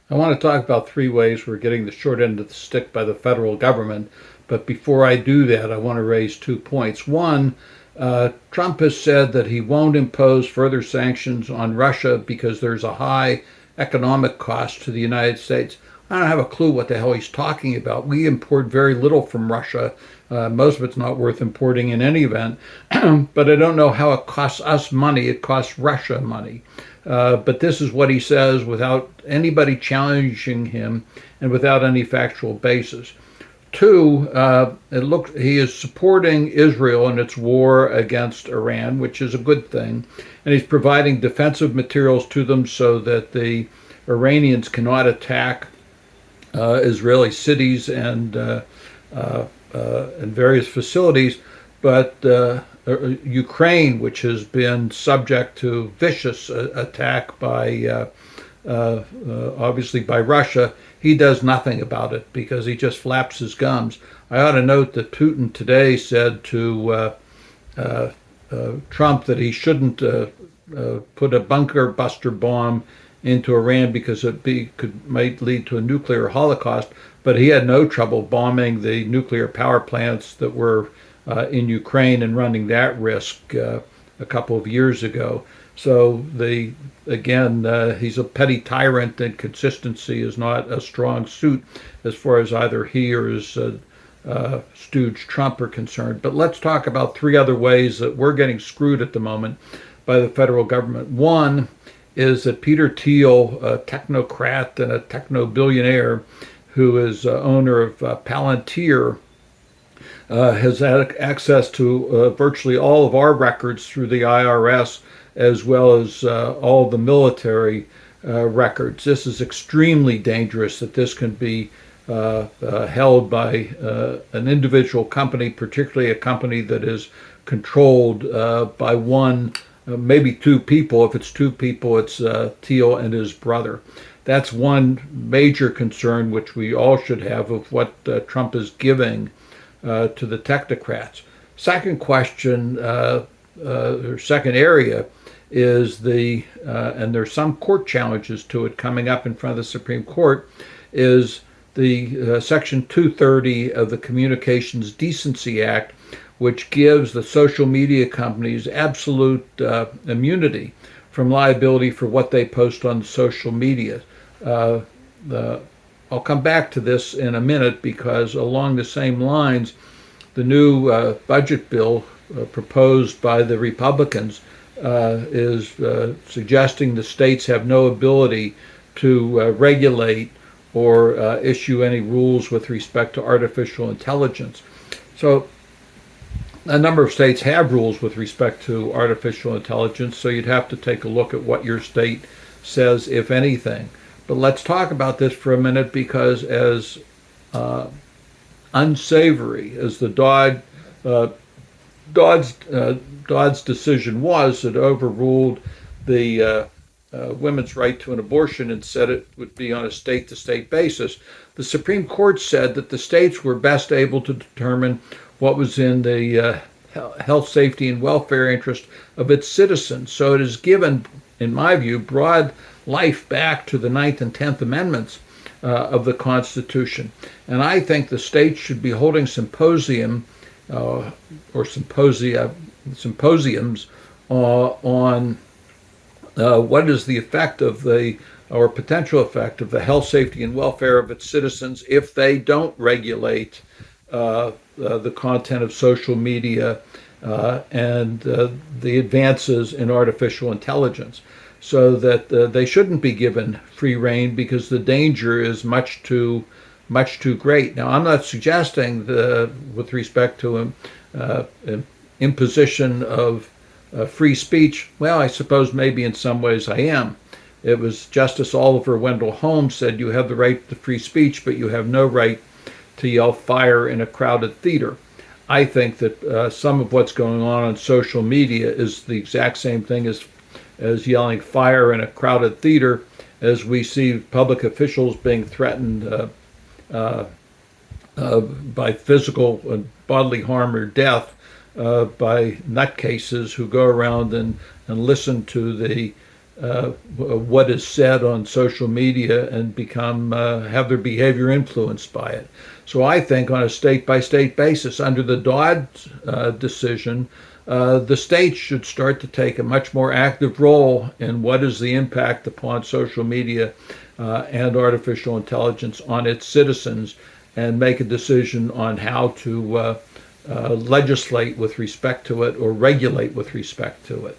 I want to talk about three ways we're getting the short end of the stick by the federal government. But before I do that, I want to raise 2 points. One, Trump has said that he won't impose further sanctions on Russia because there's a high economic cost to the United States. I don't have a clue what the hell he's talking about. We import very little from Russia. Most of it's not worth importing in any event. But I don't know how it costs us money. It costs Russia money. But this is what he says without anybody challenging him and without any factual basis. Two, he is supporting Israel in its war against Iran, which is a good thing, and he's providing defensive materials to them so that the Iranians cannot attack Israeli cities and various facilities. But Ukraine, which has been subject to vicious attack by obviously by Russia, he does nothing about it because he just flaps his gums. I ought to note that Putin today said to Trump that he shouldn't put a bunker buster bomb into Iran because might lead to a nuclear holocaust. But he had no trouble bombing the nuclear power plants that were in Ukraine and running that risk a couple of years ago. So he's a petty tyrant, and consistency is not a strong suit as far as either he or his stooge Trump are concerned. But let's talk about three other ways that we're getting screwed at the moment by the federal government. One is that Peter Thiel, a technocrat and a techno-billionaire who is owner of Palantir, has had access to virtually all of our records through the IRS, as well as all the military records. This is extremely dangerous that this can be held by an individual company, particularly a company that is controlled by one, maybe two people. If it's two people, it's Thiel and his brother. That's one major concern which we all should have of what Trump is giving to the technocrats. Second question, or second area, is and there's some court challenges to it coming up in front of the Supreme Court, is the Section 230 of the Communications Decency Act, which gives the social media companies absolute immunity from liability for what they post on social media. I'll come back to this in a minute because along the same lines, the new budget bill proposed by the Republicans is suggesting the states have no ability to regulate or issue any rules with respect to artificial intelligence. So a number of states have rules with respect to artificial intelligence, so you'd have to take a look at what your state says, if anything. But let's talk about this for a minute, because as unsavory as the Dodd's decision was, it overruled the women's right to an abortion and said it would be on a state-to-state basis. The Supreme Court said that the states were best able to determine what was in the health, safety, and welfare interest of its citizens. So it has given, in my view, broad life back to the 9th and 10th Amendments of the Constitution. And I think the states should be holding symposiums on what is the effect of or potential effect of the health, safety, and welfare of its citizens if they don't regulate the content of social media and the advances in artificial intelligence, so that they shouldn't be given free rein because the danger is much too great. Now, I'm not suggesting with respect to imposition of free speech. Well, I suppose maybe in some ways I am. It was Justice Oliver Wendell Holmes said you have the right to free speech, but you have no right to yell fire in a crowded theater. I think that some of what's going on social media is the exact same thing as yelling fire in a crowded theater, as we see public officials being threatened by physical and bodily harm or death by nutcases who go around and listen to the what is said on social media and become have their behavior influenced by it. So I think on a state-by-state basis, under the Dodd decision, the states should start to take a much more active role in what is the impact upon social media and artificial intelligence on its citizens, and make a decision on how to legislate with respect to it or regulate with respect to it.